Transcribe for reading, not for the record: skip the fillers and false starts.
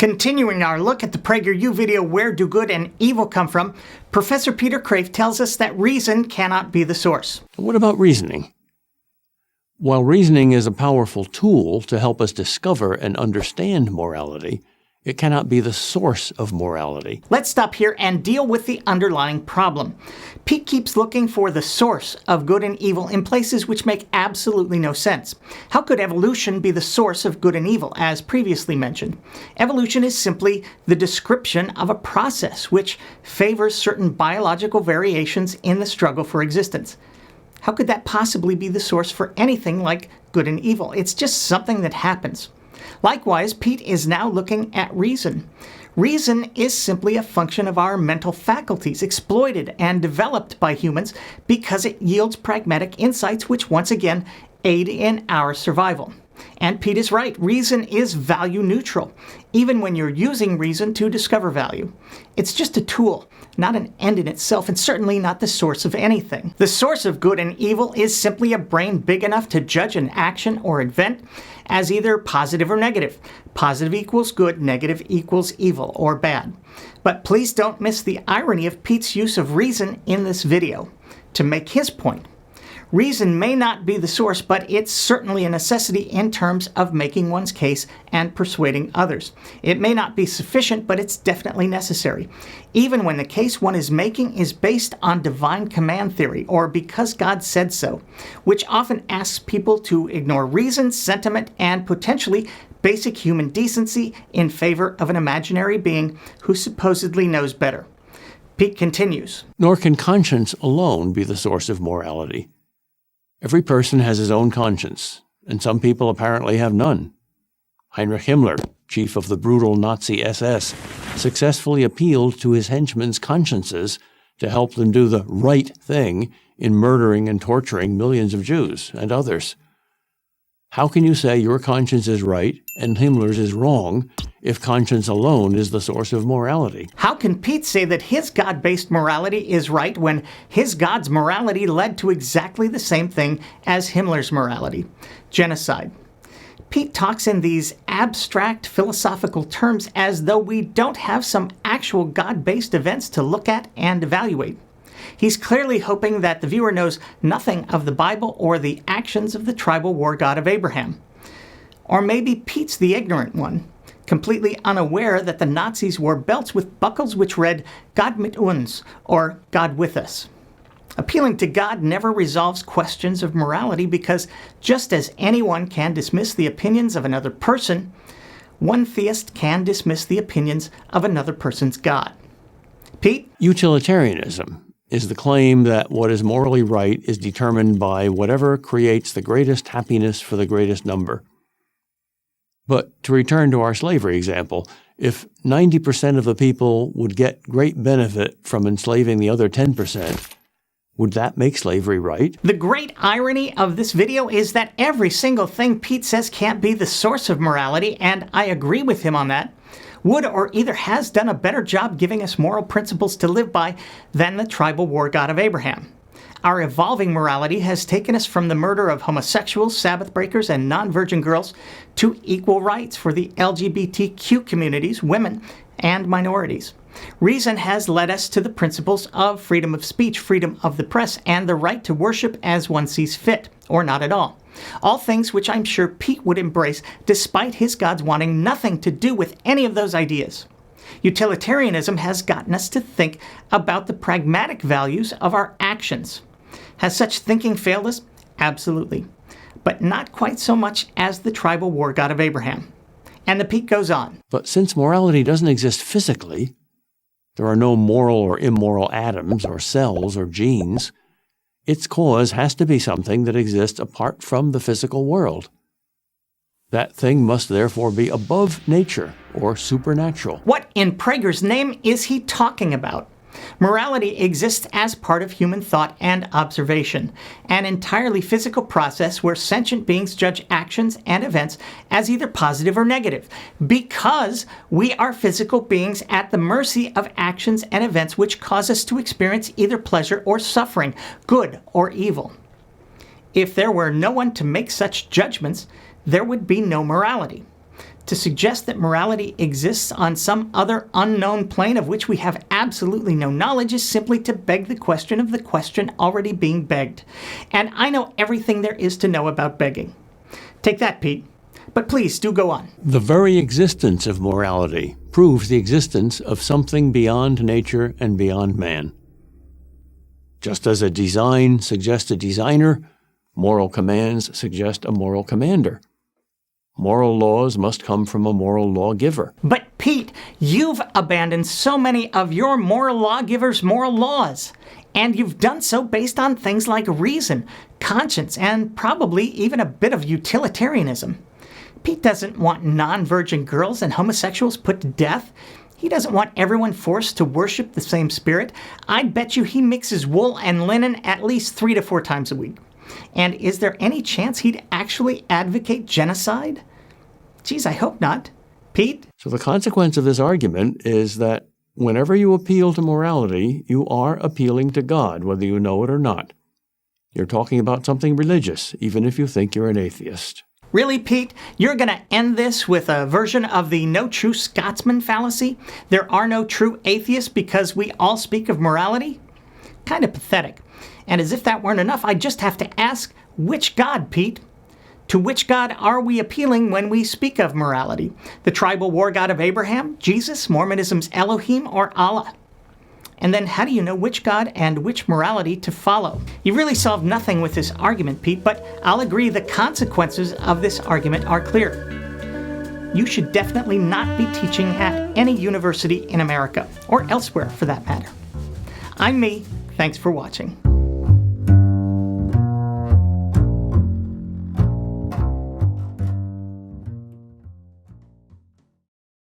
Continuing our look at the PragerU video, Where Do Good and Evil Come From?, Professor Peter Kreeft tells us that reason cannot be the source. What about reasoning? While reasoning is a powerful tool to help us discover and understand morality, it cannot be the source of morality. Let's stop here and deal with the underlying problem. Pete keeps looking for the source of good and evil in places which make absolutely no sense. How could evolution be the source of good and evil, as previously mentioned? Evolution is simply the description of a process which favors certain biological variations in the struggle for existence. How could that possibly be the source for anything like good and evil? It's just something that happens. Likewise, Pete is now looking at reason. Reason is simply a function of our mental faculties, exploited and developed by humans because it yields pragmatic insights which once again aid in our survival. And Pete is right, reason is value neutral, even when you're using reason to discover value. It's just a tool, not an end in itself, and certainly not the source of anything. The source of good and evil is simply a brain big enough to judge an action or event as either positive or negative. Positive equals good, negative equals evil or bad. But please don't miss the irony of Pete's use of reason in this video to make his point. Reason may not be the source, but it's certainly a necessity in terms of making one's case and persuading others. It may not be sufficient, but it's definitely necessary. Even when the case one is making is based on divine command theory, or because God said so, which often asks people to ignore reason, sentiment, and potentially basic human decency in favor of an imaginary being who supposedly knows better. Pete continues. Nor can conscience alone be the source of morality. Every person has his own conscience, and some people apparently have none. Heinrich Himmler, chief of the brutal Nazi SS, successfully appealed to his henchmen's consciences to help them do the right thing in murdering and torturing millions of Jews and others. How can you say your conscience is right and Himmler's is wrong if conscience alone is the source of morality? How can Pete say that his God-based morality is right when his God's morality led to exactly the same thing as Himmler's morality? Genocide. Pete talks in these abstract philosophical terms as though we don't have some actual God-based events to look at and evaluate. He's clearly hoping that the viewer knows nothing of the Bible or the actions of the tribal war god of Abraham. Or maybe Pete's the ignorant one, completely unaware that the Nazis wore belts with buckles which read, "God mit uns," or "God with us." Appealing to God never resolves questions of morality because just as anyone can dismiss the opinions of another person, one theist can dismiss the opinions of another person's God. Pete? Utilitarianism is the claim that what is morally right is determined by whatever creates the greatest happiness for the greatest number. But to return to our slavery example, if 90% of the people would get great benefit from enslaving the other 10%, would that make slavery right? The great irony of this video is that every single thing Pete says can't be the source of morality, and I agree with him on that, would or either has done a better job giving us moral principles to live by than the tribal war god of Abraham. Our evolving morality has taken us from the murder of homosexuals, Sabbath breakers, and non-virgin girls to equal rights for the LGBTQ communities, women, and minorities. Reason has led us to the principles of freedom of speech, freedom of the press, and the right to worship as one sees fit, or not at all. All things which I'm sure Pete would embrace despite his gods wanting nothing to do with any of those ideas. Utilitarianism has gotten us to think about the pragmatic values of our actions. Has such thinking failed us? Absolutely. But not quite so much as the tribal war god of Abraham. And the Pete goes on. But since morality doesn't exist physically, there are no moral or immoral atoms or cells or genes, its cause has to be something that exists apart from the physical world. That thing must therefore be above nature or supernatural. What in Prager's name is he talking about? Morality exists as part of human thought and observation, an entirely physical process where sentient beings judge actions and events as either positive or negative, because we are physical beings at the mercy of actions and events which cause us to experience either pleasure or suffering, good or evil. If there were no one to make such judgments, there would be no morality. To suggest that morality exists on some other unknown plane of which we have absolutely no knowledge is simply to beg the question of the question already being begged. And I know everything there is to know about begging. Take that, Pete. But please, do go on. The very existence of morality proves the existence of something beyond nature and beyond man. Just as a design suggests a designer, moral commands suggest a moral commander. Moral laws must come from a moral lawgiver. But Pete, you've abandoned so many of your moral lawgivers' moral laws. And you've done so based on things like reason, conscience, and probably even a bit of utilitarianism. Pete doesn't want non-virgin girls and homosexuals put to death. He doesn't want everyone forced to worship the same spirit. I'd bet you he mixes wool and linen at least 3 to 4 times a week. And is there any chance he'd actually advocate genocide? Geez, I hope not. Pete? So the consequence of this argument is that whenever you appeal to morality, you are appealing to God, whether you know it or not. You're talking about something religious, even if you think you're an atheist. Really, Pete? You're going to end this with a version of the no true Scotsman fallacy? There are no true atheists because we all speak of morality? Kind of pathetic. And as if that weren't enough, I just have to ask, which God, Pete? To which God are we appealing when we speak of morality? The tribal war god of Abraham, Jesus, Mormonism's Elohim, or Allah? And then how do you know which God and which morality to follow? You really solved nothing with this argument, Pete, but I'll agree the consequences of this argument are clear. You should definitely not be teaching at any university in America, or elsewhere for that matter. I'm me. Thanks for watching.